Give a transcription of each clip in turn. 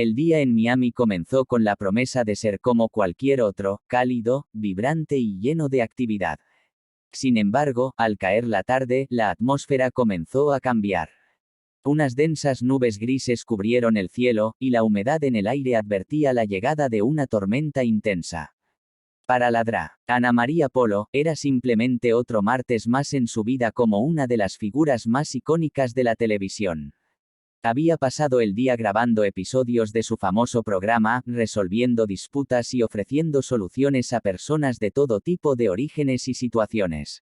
El día en Miami comenzó con la promesa de ser como cualquier otro, cálido, vibrante y lleno de actividad. Sin embargo, al caer la tarde, la atmósfera comenzó a cambiar. Unas densas nubes grises cubrieron el cielo, y la humedad en el aire advertía la llegada de una tormenta intensa. Para la Dra. Ana María Polo, era simplemente otro martes más en su vida como una de las figuras más icónicas de la televisión. Había pasado el día grabando episodios de su famoso programa, resolviendo disputas y ofreciendo soluciones a personas de todo tipo de orígenes y situaciones.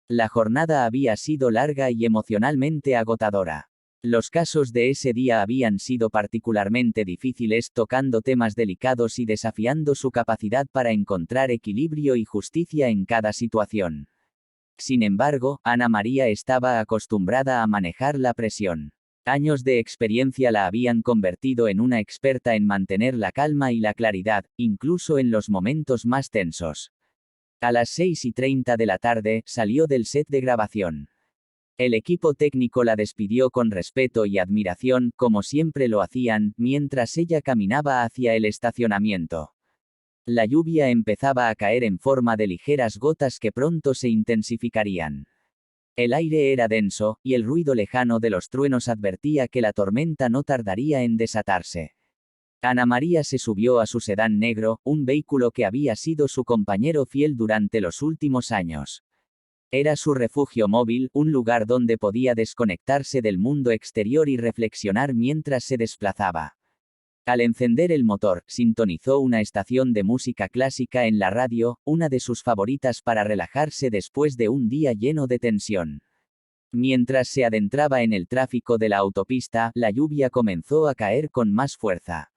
La jornada había sido larga y emocionalmente agotadora. Los casos de ese día habían sido particularmente difíciles, tocando temas delicados y desafiando su capacidad para encontrar equilibrio y justicia en cada situación. Sin embargo, Ana María estaba acostumbrada a manejar la presión. Años de experiencia la habían convertido en una experta en mantener la calma y la claridad, incluso en los momentos más tensos. A las 6:30 de la tarde, salió del set de grabación. El equipo técnico la despidió con respeto y admiración, como siempre lo hacían, mientras ella caminaba hacia el estacionamiento. La lluvia empezaba a caer en forma de ligeras gotas que pronto se intensificarían. El aire era denso, y el ruido lejano de los truenos advertía que la tormenta no tardaría en desatarse. Ana María se subió a su sedán negro, un vehículo que había sido su compañero fiel durante los últimos años. Era su refugio móvil, un lugar donde podía desconectarse del mundo exterior y reflexionar mientras se desplazaba. Al encender el motor, sintonizó una estación de música clásica en la radio, una de sus favoritas para relajarse después de un día lleno de tensión. Mientras se adentraba en el tráfico de la autopista, la lluvia comenzó a caer con más fuerza.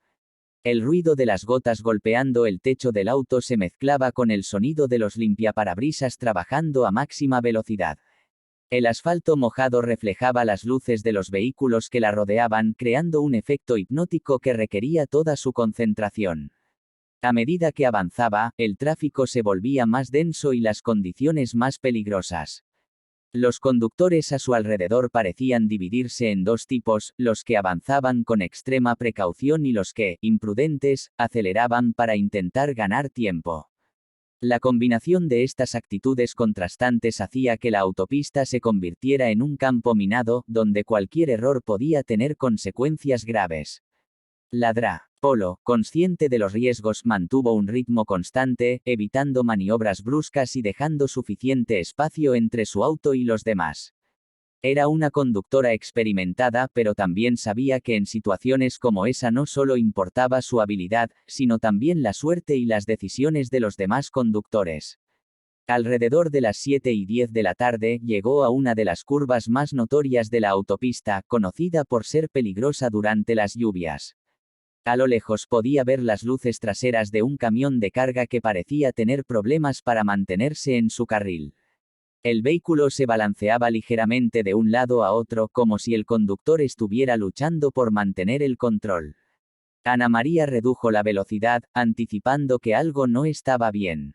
El ruido de las gotas golpeando el techo del auto se mezclaba con el sonido de los limpiaparabrisas trabajando a máxima velocidad. El asfalto mojado reflejaba las luces de los vehículos que la rodeaban, creando un efecto hipnótico que requería toda su concentración. A medida que avanzaba, el tráfico se volvía más denso y las condiciones más peligrosas. Los conductores a su alrededor parecían dividirse en dos tipos, los que avanzaban con extrema precaución y los que, imprudentes, aceleraban para intentar ganar tiempo. La combinación de estas actitudes contrastantes hacía que la autopista se convirtiera en un campo minado, donde cualquier error podía tener consecuencias graves. La Dra. Polo, consciente de los riesgos, mantuvo un ritmo constante, evitando maniobras bruscas y dejando suficiente espacio entre su auto y los demás. Era una conductora experimentada, pero también sabía que en situaciones como esa no solo importaba su habilidad, sino también la suerte y las decisiones de los demás conductores. Alrededor de las 7:10 de la tarde, llegó a una de las curvas más notorias de la autopista, conocida por ser peligrosa durante las lluvias. A lo lejos podía ver las luces traseras de un camión de carga que parecía tener problemas para mantenerse en su carril. El vehículo se balanceaba ligeramente de un lado a otro, como si el conductor estuviera luchando por mantener el control. Ana María redujo la velocidad, anticipando que algo no estaba bien.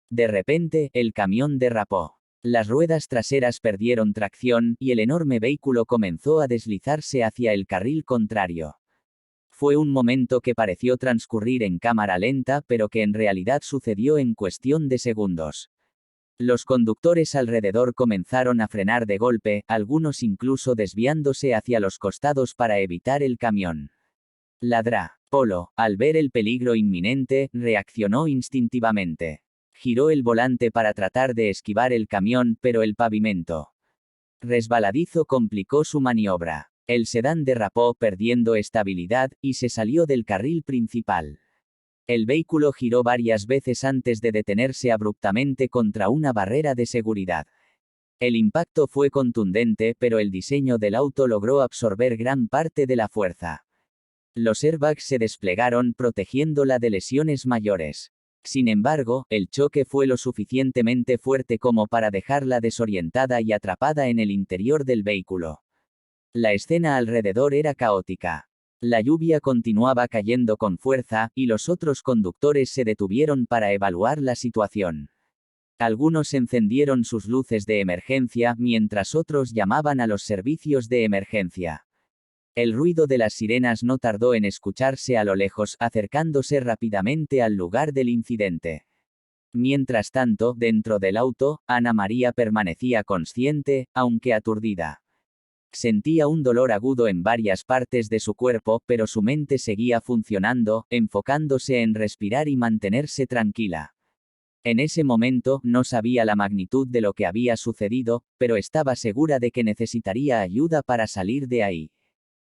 De repente, el camión derrapó. Las ruedas traseras perdieron tracción, y el enorme vehículo comenzó a deslizarse hacia el carril contrario. Fue un momento que pareció transcurrir en cámara lenta, pero que en realidad sucedió en cuestión de segundos. Los conductores alrededor comenzaron a frenar de golpe, algunos incluso desviándose hacia los costados para evitar el camión. La Dra. Polo, al ver el peligro inminente, reaccionó instintivamente. Giró el volante para tratar de esquivar el camión, pero el pavimento resbaladizo complicó su maniobra. El sedán derrapó, perdiendo estabilidad, y se salió del carril principal. El vehículo giró varias veces antes de detenerse abruptamente contra una barrera de seguridad. El impacto fue contundente, pero el diseño del auto logró absorber gran parte de la fuerza. Los airbags se desplegaron, protegiéndola de lesiones mayores. Sin embargo, el choque fue lo suficientemente fuerte como para dejarla desorientada y atrapada en el interior del vehículo. La escena alrededor era caótica. La lluvia continuaba cayendo con fuerza, y los otros conductores se detuvieron para evaluar la situación. Algunos encendieron sus luces de emergencia, mientras otros llamaban a los servicios de emergencia. El ruido de las sirenas no tardó en escucharse a lo lejos, acercándose rápidamente al lugar del incidente. Mientras tanto, dentro del auto, Ana María permanecía consciente, aunque aturdida. Sentía un dolor agudo en varias partes de su cuerpo, pero su mente seguía funcionando, enfocándose en respirar y mantenerse tranquila. En ese momento, no sabía la magnitud de lo que había sucedido, pero estaba segura de que necesitaría ayuda para salir de ahí.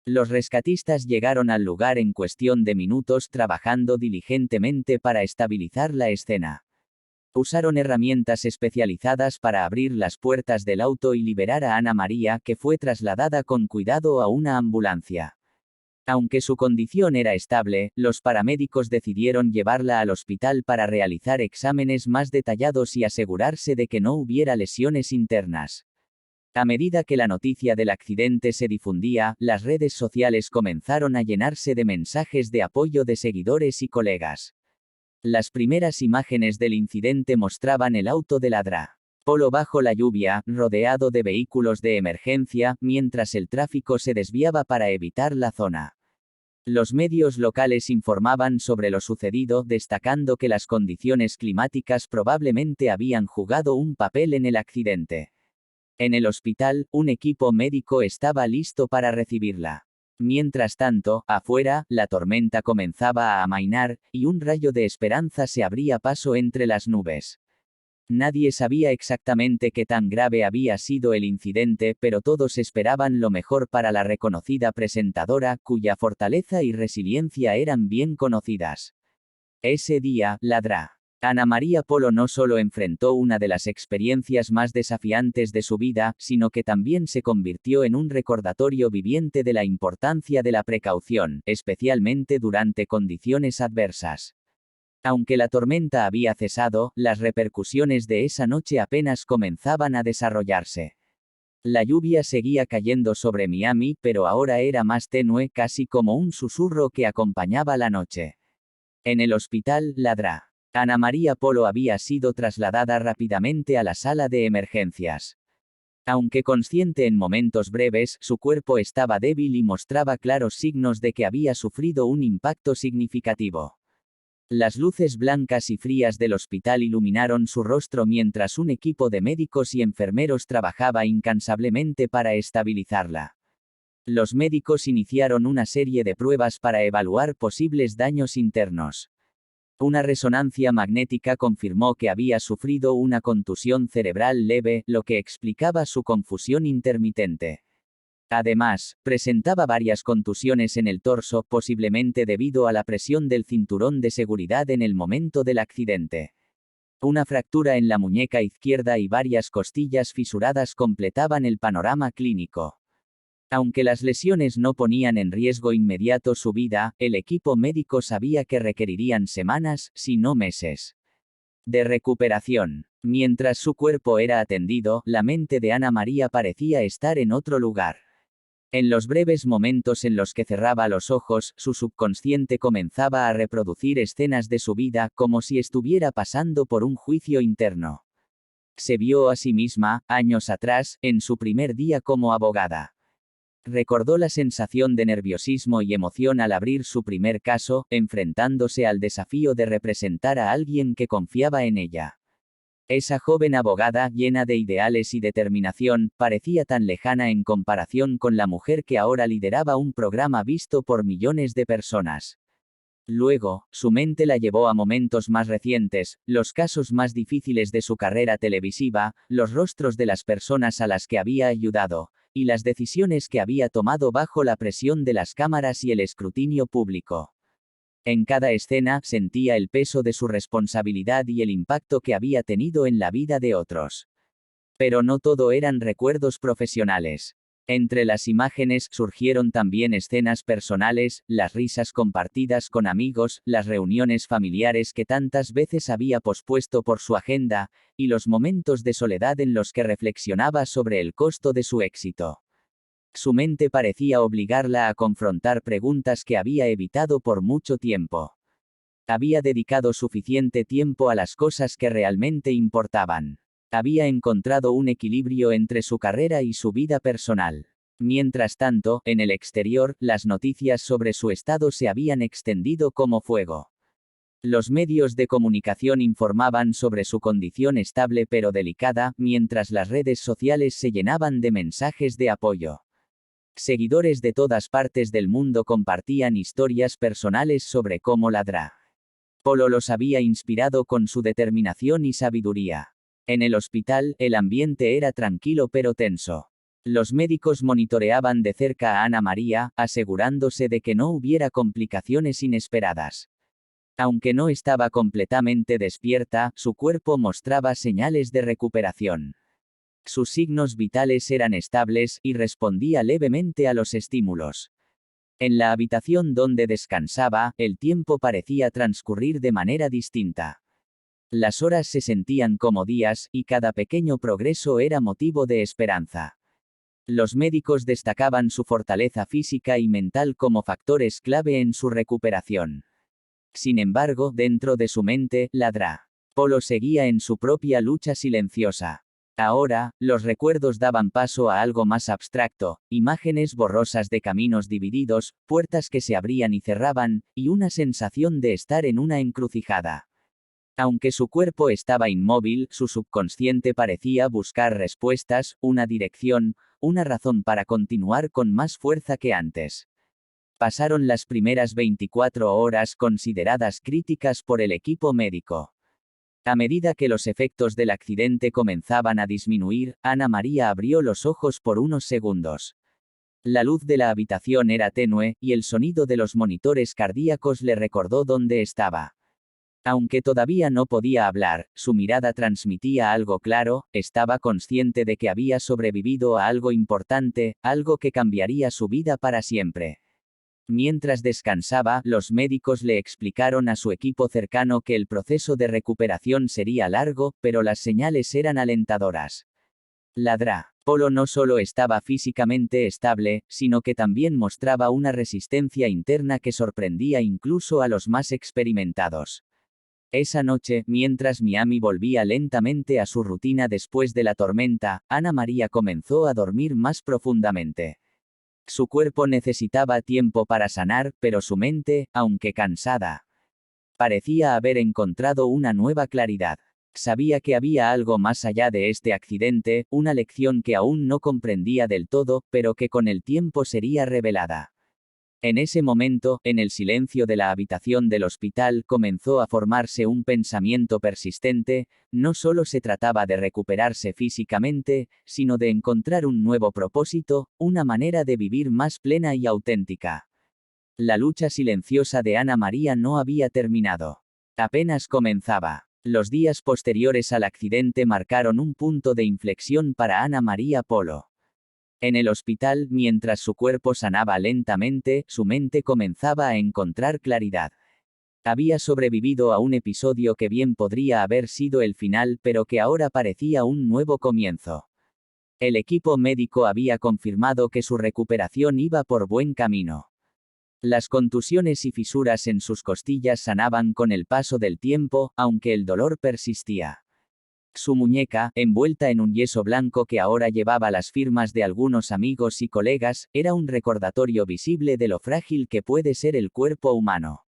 Los rescatistas llegaron al lugar en cuestión de minutos, trabajando diligentemente para estabilizar la escena. Usaron herramientas especializadas para abrir las puertas del auto y liberar a Ana María, que fue trasladada con cuidado a una ambulancia. Aunque su condición era estable, los paramédicos decidieron llevarla al hospital para realizar exámenes más detallados y asegurarse de que no hubiera lesiones internas. A medida que la noticia del accidente se difundía, las redes sociales comenzaron a llenarse de mensajes de apoyo de seguidores y colegas. Las primeras imágenes del incidente mostraban el auto de la Dra. Polo bajo la lluvia, rodeado de vehículos de emergencia, mientras el tráfico se desviaba para evitar la zona. Los medios locales informaban sobre lo sucedido, destacando que las condiciones climáticas probablemente habían jugado un papel en el accidente. En el hospital, un equipo médico estaba listo para recibirla. Mientras tanto, afuera, la tormenta comenzaba a amainar, y un rayo de esperanza se abría paso entre las nubes. Nadie sabía exactamente qué tan grave había sido el incidente, pero todos esperaban lo mejor para la reconocida presentadora, cuya fortaleza y resiliencia eran bien conocidas. Ese día, la Dra. Ana María Polo no solo enfrentó una de las experiencias más desafiantes de su vida, sino que también se convirtió en un recordatorio viviente de la importancia de la precaución, especialmente durante condiciones adversas. Aunque la tormenta había cesado, las repercusiones de esa noche apenas comenzaban a desarrollarse. La lluvia seguía cayendo sobre Miami, pero ahora era más tenue, casi como un susurro que acompañaba la noche. En el hospital, la Dra. Ana María Polo había sido trasladada rápidamente a la sala de emergencias. Aunque consciente en momentos breves, su cuerpo estaba débil y mostraba claros signos de que había sufrido un impacto significativo. Las luces blancas y frías del hospital iluminaron su rostro mientras un equipo de médicos y enfermeros trabajaba incansablemente para estabilizarla. Los médicos iniciaron una serie de pruebas para evaluar posibles daños internos. Una resonancia magnética confirmó que había sufrido una contusión cerebral leve, lo que explicaba su confusión intermitente. Además, presentaba varias contusiones en el torso, posiblemente debido a la presión del cinturón de seguridad en el momento del accidente. Una fractura en la muñeca izquierda y varias costillas fisuradas completaban el panorama clínico. Aunque las lesiones no ponían en riesgo inmediato su vida, el equipo médico sabía que requerirían semanas, si no meses, de recuperación. Mientras su cuerpo era atendido, la mente de Ana María parecía estar en otro lugar. En los breves momentos en los que cerraba los ojos, su subconsciente comenzaba a reproducir escenas de su vida, como si estuviera pasando por un juicio interno. Se vio a sí misma, años atrás, en su primer día como abogada. Recordó la sensación de nerviosismo y emoción al abrir su primer caso, enfrentándose al desafío de representar a alguien que confiaba en ella. Esa joven abogada, llena de ideales y determinación, parecía tan lejana en comparación con la mujer que ahora lideraba un programa visto por millones de personas. Luego, su mente la llevó a momentos más recientes, los casos más difíciles de su carrera televisiva, los rostros de las personas a las que había ayudado, y las decisiones que había tomado bajo la presión de las cámaras y el escrutinio público. En cada escena, sentía el peso de su responsabilidad y el impacto que había tenido en la vida de otros. Pero no todo eran recuerdos profesionales. Entre las imágenes surgieron también escenas personales, las risas compartidas con amigos, las reuniones familiares que tantas veces había pospuesto por su agenda, y los momentos de soledad en los que reflexionaba sobre el costo de su éxito. Su mente parecía obligarla a confrontar preguntas que había evitado por mucho tiempo. Había dedicado suficiente tiempo a las cosas que realmente importaban. Había encontrado un equilibrio entre su carrera y su vida personal. Mientras tanto, en el exterior, las noticias sobre su estado se habían extendido como fuego. Los medios de comunicación informaban sobre su condición estable pero delicada, mientras las redes sociales se llenaban de mensajes de apoyo. Seguidores de todas partes del mundo compartían historias personales sobre cómo la Dra. Polo los había inspirado con su determinación y sabiduría. En el hospital, el ambiente era tranquilo pero tenso. Los médicos monitoreaban de cerca a Ana María, asegurándose de que no hubiera complicaciones inesperadas. Aunque no estaba completamente despierta, su cuerpo mostraba señales de recuperación. Sus signos vitales eran estables, y respondía levemente a los estímulos. En la habitación donde descansaba, el tiempo parecía transcurrir de manera distinta. Las horas se sentían como días, y cada pequeño progreso era motivo de esperanza. Los médicos destacaban su fortaleza física y mental como factores clave en su recuperación. Sin embargo, dentro de su mente, la Dra. Polo seguía en su propia lucha silenciosa. Ahora, los recuerdos daban paso a algo más abstracto, imágenes borrosas de caminos divididos, puertas que se abrían y cerraban, y una sensación de estar en una encrucijada. Aunque su cuerpo estaba inmóvil, su subconsciente parecía buscar respuestas, una dirección, una razón para continuar con más fuerza que antes. Pasaron las primeras 24 horas consideradas críticas por el equipo médico. A medida que los efectos del accidente comenzaban a disminuir, Ana María abrió los ojos por unos segundos. La luz de la habitación era tenue, y el sonido de los monitores cardíacos le recordó dónde estaba. Aunque todavía no podía hablar, su mirada transmitía algo claro, estaba consciente de que había sobrevivido a algo importante, algo que cambiaría su vida para siempre. Mientras descansaba, los médicos le explicaron a su equipo cercano que el proceso de recuperación sería largo, pero las señales eran alentadoras. La Dra. Polo no solo estaba físicamente estable, sino que también mostraba una resistencia interna que sorprendía incluso a los más experimentados. Esa noche, mientras Miami volvía lentamente a su rutina después de la tormenta, Ana María comenzó a dormir más profundamente. Su cuerpo necesitaba tiempo para sanar, pero su mente, aunque cansada, parecía haber encontrado una nueva claridad. Sabía que había algo más allá de este accidente, una lección que aún no comprendía del todo, pero que con el tiempo sería revelada. En ese momento, en el silencio de la habitación del hospital, comenzó a formarse un pensamiento persistente: no solo se trataba de recuperarse físicamente, sino de encontrar un nuevo propósito, una manera de vivir más plena y auténtica. La lucha silenciosa de Ana María no había terminado. Apenas comenzaba. Los días posteriores al accidente marcaron un punto de inflexión para Ana María Polo. En el hospital, mientras su cuerpo sanaba lentamente, su mente comenzaba a encontrar claridad. Había sobrevivido a un episodio que bien podría haber sido el final, pero que ahora parecía un nuevo comienzo. El equipo médico había confirmado que su recuperación iba por buen camino. Las contusiones y fisuras en sus costillas sanaban con el paso del tiempo, aunque el dolor persistía. Su muñeca, envuelta en un yeso blanco que ahora llevaba las firmas de algunos amigos y colegas, era un recordatorio visible de lo frágil que puede ser el cuerpo humano.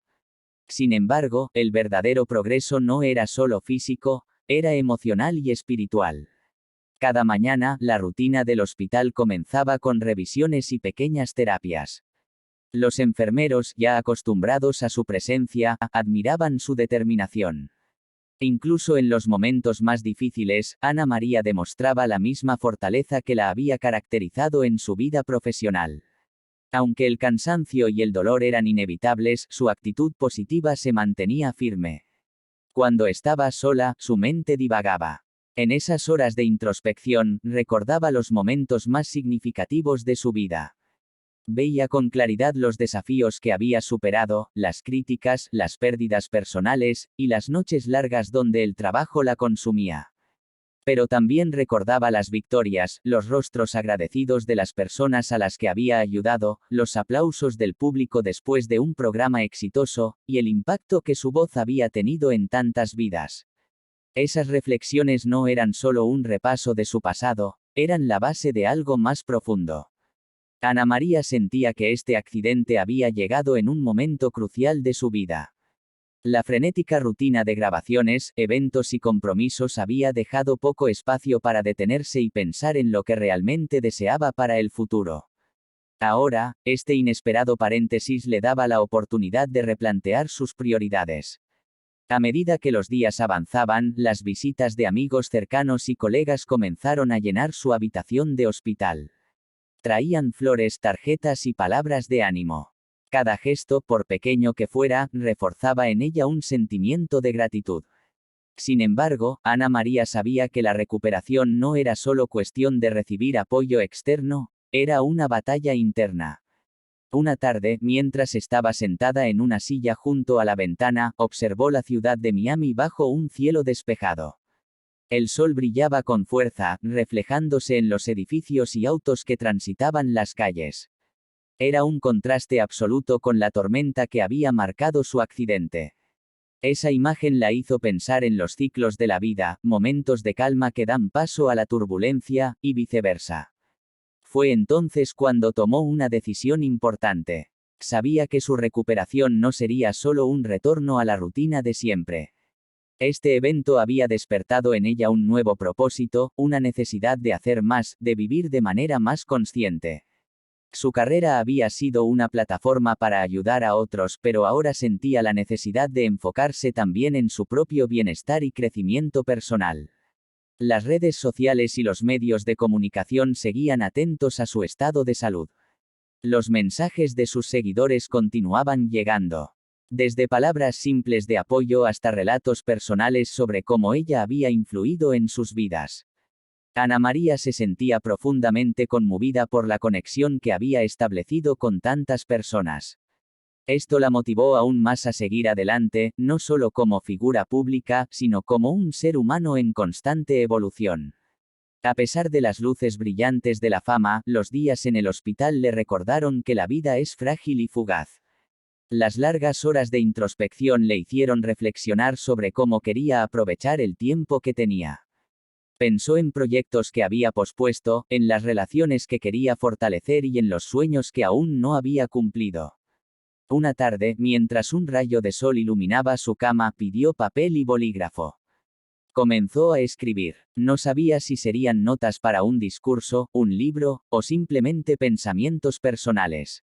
Sin embargo, el verdadero progreso no era solo físico, era emocional y espiritual. Cada mañana, la rutina del hospital comenzaba con revisiones y pequeñas terapias. Los enfermeros, ya acostumbrados a su presencia, admiraban su determinación. Incluso en los momentos más difíciles, Ana María demostraba la misma fortaleza que la había caracterizado en su vida profesional. Aunque el cansancio y el dolor eran inevitables, su actitud positiva se mantenía firme. Cuando estaba sola, su mente divagaba. En esas horas de introspección, recordaba los momentos más significativos de su vida. Veía con claridad los desafíos que había superado, las críticas, las pérdidas personales, y las noches largas donde el trabajo la consumía. Pero también recordaba las victorias, los rostros agradecidos de las personas a las que había ayudado, los aplausos del público después de un programa exitoso, y el impacto que su voz había tenido en tantas vidas. Esas reflexiones no eran solo un repaso de su pasado, eran la base de algo más profundo. Ana María sentía que este accidente había llegado en un momento crucial de su vida. La frenética rutina de grabaciones, eventos y compromisos había dejado poco espacio para detenerse y pensar en lo que realmente deseaba para el futuro. Ahora, este inesperado paréntesis le daba la oportunidad de replantear sus prioridades. A medida que los días avanzaban, las visitas de amigos cercanos y colegas comenzaron a llenar su habitación de hospital. Traían flores, tarjetas y palabras de ánimo. Cada gesto, por pequeño que fuera, reforzaba en ella un sentimiento de gratitud. Sin embargo, Ana María sabía que la recuperación no era solo cuestión de recibir apoyo externo, era una batalla interna. Una tarde, mientras estaba sentada en una silla junto a la ventana, observó la ciudad de Miami bajo un cielo despejado. El sol brillaba con fuerza, reflejándose en los edificios y autos que transitaban las calles. Era un contraste absoluto con la tormenta que había marcado su accidente. Esa imagen la hizo pensar en los ciclos de la vida, momentos de calma que dan paso a la turbulencia, y viceversa. Fue entonces cuando tomó una decisión importante. Sabía que su recuperación no sería solo un retorno a la rutina de siempre. Este evento había despertado en ella un nuevo propósito, una necesidad de hacer más, de vivir de manera más consciente. Su carrera había sido una plataforma para ayudar a otros, pero ahora sentía la necesidad de enfocarse también en su propio bienestar y crecimiento personal. Las redes sociales y los medios de comunicación seguían atentos a su estado de salud. Los mensajes de sus seguidores continuaban llegando. Desde palabras simples de apoyo hasta relatos personales sobre cómo ella había influido en sus vidas. Ana María se sentía profundamente conmovida por la conexión que había establecido con tantas personas. Esto la motivó aún más a seguir adelante, no solo como figura pública, sino como un ser humano en constante evolución. A pesar de las luces brillantes de la fama, los días en el hospital le recordaron que la vida es frágil y fugaz. Las largas horas de introspección le hicieron reflexionar sobre cómo quería aprovechar el tiempo que tenía. Pensó en proyectos que había pospuesto, en las relaciones que quería fortalecer y en los sueños que aún no había cumplido. Una tarde, mientras un rayo de sol iluminaba su cama, pidió papel y bolígrafo. Comenzó a escribir. No sabía si serían notas para un discurso, un libro, o simplemente pensamientos personales.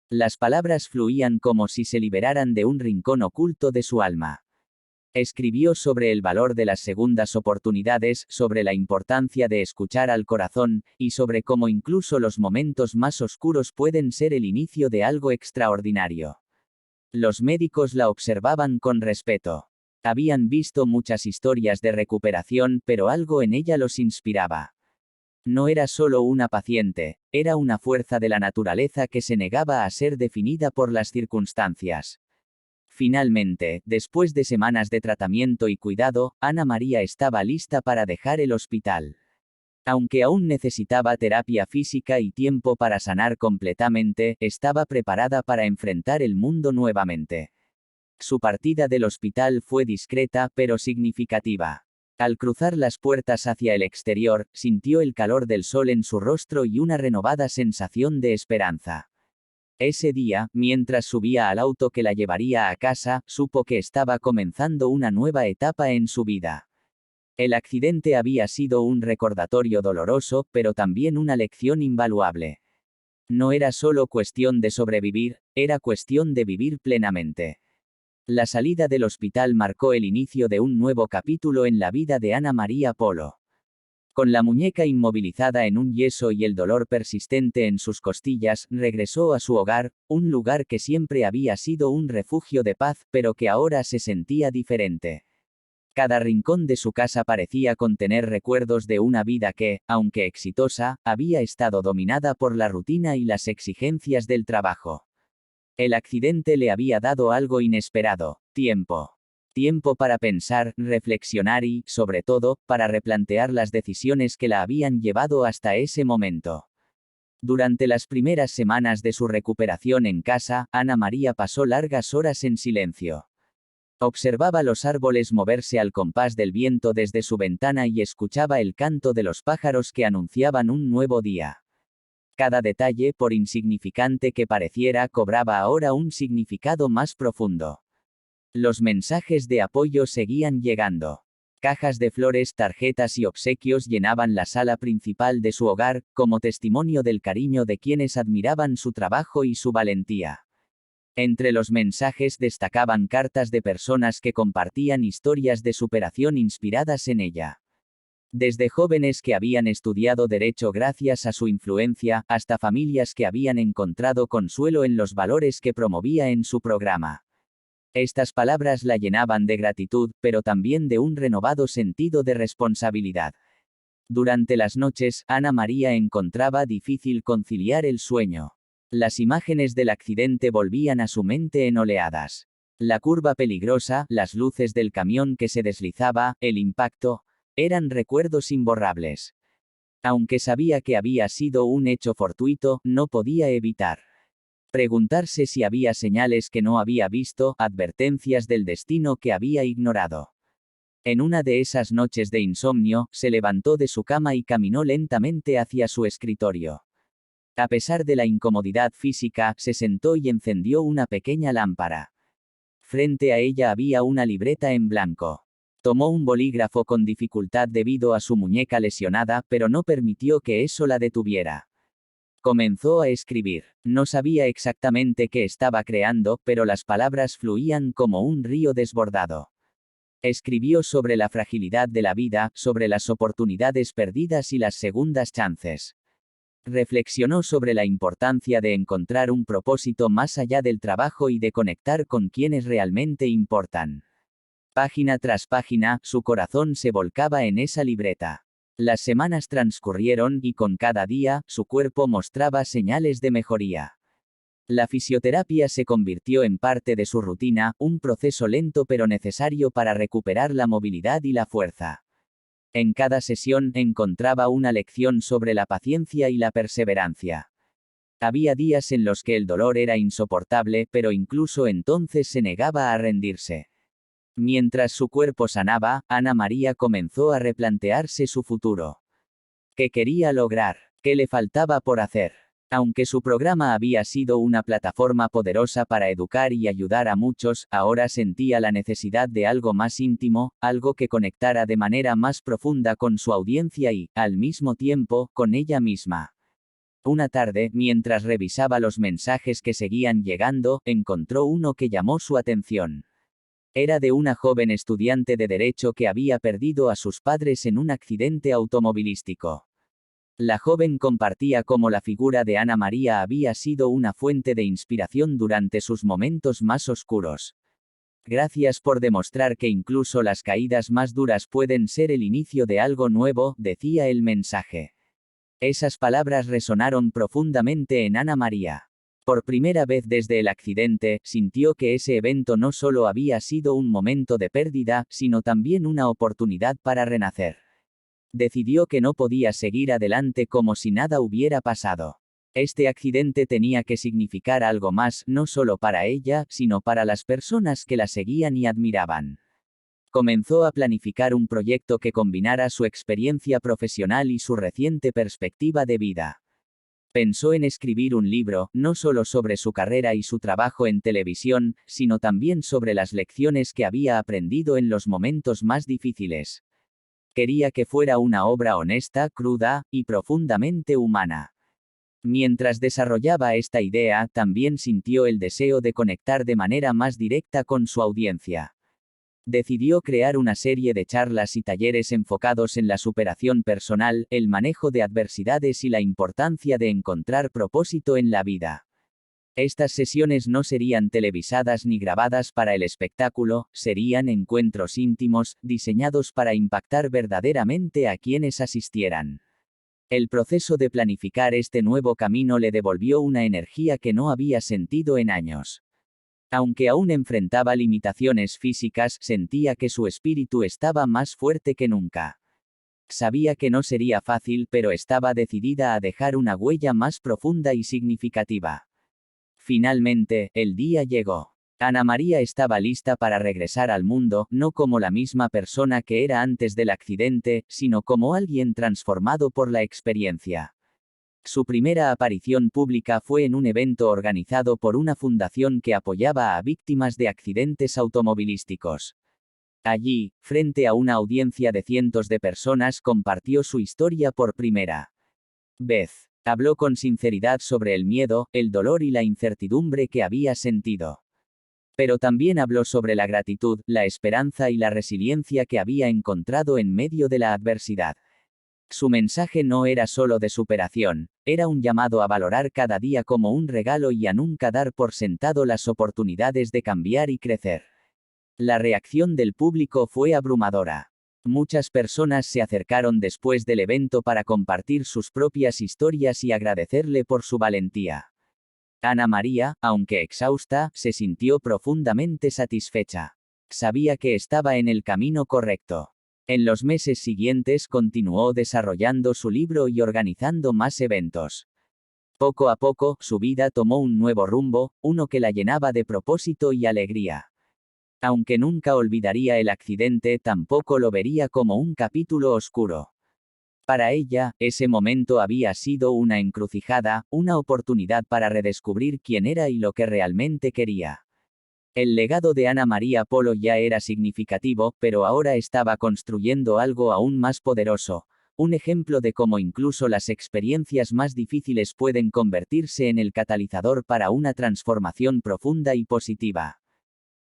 Las palabras fluían como si se liberaran de un rincón oculto de su alma. Escribió sobre el valor de las segundas oportunidades, sobre la importancia de escuchar al corazón, y sobre cómo incluso los momentos más oscuros pueden ser el inicio de algo extraordinario. Los médicos la observaban con respeto. Habían visto muchas historias de recuperación, pero algo en ella los inspiraba. No era solo una paciente, era una fuerza de la naturaleza que se negaba a ser definida por las circunstancias. Finalmente, después de semanas de tratamiento y cuidado, Ana María estaba lista para dejar el hospital. Aunque aún necesitaba terapia física y tiempo para sanar completamente, estaba preparada para enfrentar el mundo nuevamente. Su partida del hospital fue discreta pero significativa. Al cruzar las puertas hacia el exterior, sintió el calor del sol en su rostro y una renovada sensación de esperanza. Ese día, mientras subía al auto que la llevaría a casa, supo que estaba comenzando una nueva etapa en su vida. El accidente había sido un recordatorio doloroso, pero también una lección invaluable. No era solo cuestión de sobrevivir, era cuestión de vivir plenamente. La salida del hospital marcó el inicio de un nuevo capítulo en la vida de Ana María Polo. Con la muñeca inmovilizada en un yeso y el dolor persistente en sus costillas, regresó a su hogar, un lugar que siempre había sido un refugio de paz, pero que ahora se sentía diferente. Cada rincón de su casa parecía contener recuerdos de una vida que, aunque exitosa, había estado dominada por la rutina y las exigencias del trabajo. El accidente le había dado algo inesperado: tiempo. Tiempo para pensar, reflexionar y, sobre todo, para replantear las decisiones que la habían llevado hasta ese momento. Durante las primeras semanas de su recuperación en casa, Ana María pasó largas horas en silencio. Observaba los árboles moverse al compás del viento desde su ventana y escuchaba el canto de los pájaros que anunciaban un nuevo día. Cada detalle, por insignificante que pareciera, cobraba ahora un significado más profundo. Los mensajes de apoyo seguían llegando. Cajas de flores, tarjetas y obsequios llenaban la sala principal de su hogar, como testimonio del cariño de quienes admiraban su trabajo y su valentía. Entre los mensajes destacaban cartas de personas que compartían historias de superación inspiradas en ella. Desde jóvenes que habían estudiado derecho gracias a su influencia, hasta familias que habían encontrado consuelo en los valores que promovía en su programa. Estas palabras la llenaban de gratitud, pero también de un renovado sentido de responsabilidad. Durante las noches, Ana María encontraba difícil conciliar el sueño. Las imágenes del accidente volvían a su mente en oleadas. La curva peligrosa, las luces del camión que se deslizaba, el impacto, eran recuerdos imborrables. Aunque sabía que había sido un hecho fortuito, no podía evitar preguntarse si había señales que no había visto, advertencias del destino que había ignorado. En una de esas noches de insomnio, se levantó de su cama y caminó lentamente hacia su escritorio. A pesar de la incomodidad física, se sentó y encendió una pequeña lámpara. Frente a ella había una libreta en blanco. Tomó un bolígrafo con dificultad debido a su muñeca lesionada, pero no permitió que eso la detuviera. Comenzó a escribir. No sabía exactamente qué estaba creando, pero las palabras fluían como un río desbordado. Escribió sobre la fragilidad de la vida, sobre las oportunidades perdidas y las segundas chances. Reflexionó sobre la importancia de encontrar un propósito más allá del trabajo y de conectar con quienes realmente importan. Página tras página, su corazón se volcaba en esa libreta. Las semanas transcurrieron y con cada día, su cuerpo mostraba señales de mejoría. La fisioterapia se convirtió en parte de su rutina, un proceso lento pero necesario para recuperar la movilidad y la fuerza. En cada sesión encontraba una lección sobre la paciencia y la perseverancia. Había días en los que el dolor era insoportable, pero incluso entonces se negaba a rendirse. Mientras su cuerpo sanaba, Ana María comenzó a replantearse su futuro. ¿Qué quería lograr? ¿Qué le faltaba por hacer? Aunque su programa había sido una plataforma poderosa para educar y ayudar a muchos, ahora sentía la necesidad de algo más íntimo, algo que conectara de manera más profunda con su audiencia y, al mismo tiempo, con ella misma. Una tarde, mientras revisaba los mensajes que seguían llegando, encontró uno que llamó su atención. Era de una joven estudiante de Derecho que había perdido a sus padres en un accidente automovilístico. La joven compartía cómo la figura de Ana María había sido una fuente de inspiración durante sus momentos más oscuros. Gracias por demostrar que incluso las caídas más duras pueden ser el inicio de algo nuevo, decía el mensaje. Esas palabras resonaron profundamente en Ana María. Por primera vez desde el accidente, sintió que ese evento no solo había sido un momento de pérdida, sino también una oportunidad para renacer. Decidió que no podía seguir adelante como si nada hubiera pasado. Este accidente tenía que significar algo más, no solo para ella, sino para las personas que la seguían y admiraban. Comenzó a planificar un proyecto que combinara su experiencia profesional y su reciente perspectiva de vida. Pensó en escribir un libro, no solo sobre su carrera y su trabajo en televisión, sino también sobre las lecciones que había aprendido en los momentos más difíciles. Quería que fuera una obra honesta, cruda, y profundamente humana. Mientras desarrollaba esta idea, también sintió el deseo de conectar de manera más directa con su audiencia. Decidió crear una serie de charlas y talleres enfocados en la superación personal, el manejo de adversidades y la importancia de encontrar propósito en la vida. Estas sesiones no serían televisadas ni grabadas para el espectáculo, serían encuentros íntimos, diseñados para impactar verdaderamente a quienes asistieran. El proceso de planificar este nuevo camino le devolvió una energía que no había sentido en años. Aunque aún enfrentaba limitaciones físicas, sentía que su espíritu estaba más fuerte que nunca. Sabía que no sería fácil, pero estaba decidida a dejar una huella más profunda y significativa. Finalmente, el día llegó. Ana María estaba lista para regresar al mundo, no como la misma persona que era antes del accidente, sino como alguien transformado por la experiencia. Su primera aparición pública fue en un evento organizado por una fundación que apoyaba a víctimas de accidentes automovilísticos. Allí, frente a una audiencia de cientos de personas, compartió su historia por primera vez. Habló con sinceridad sobre el miedo, el dolor y la incertidumbre que había sentido. Pero también habló sobre la gratitud, la esperanza y la resiliencia que había encontrado en medio de la adversidad. Su mensaje no era solo de superación, era un llamado a valorar cada día como un regalo y a nunca dar por sentado las oportunidades de cambiar y crecer. La reacción del público fue abrumadora. Muchas personas se acercaron después del evento para compartir sus propias historias y agradecerle por su valentía. Ana María, aunque exhausta, se sintió profundamente satisfecha. Sabía que estaba en el camino correcto. En los meses siguientes continuó desarrollando su libro y organizando más eventos. Poco a poco, su vida tomó un nuevo rumbo, uno que la llenaba de propósito y alegría. Aunque nunca olvidaría el accidente, tampoco lo vería como un capítulo oscuro. Para ella, ese momento había sido una encrucijada, una oportunidad para redescubrir quién era y lo que realmente quería. El legado de Ana María Polo ya era significativo, pero ahora estaba construyendo algo aún más poderoso, un ejemplo de cómo incluso las experiencias más difíciles pueden convertirse en el catalizador para una transformación profunda y positiva.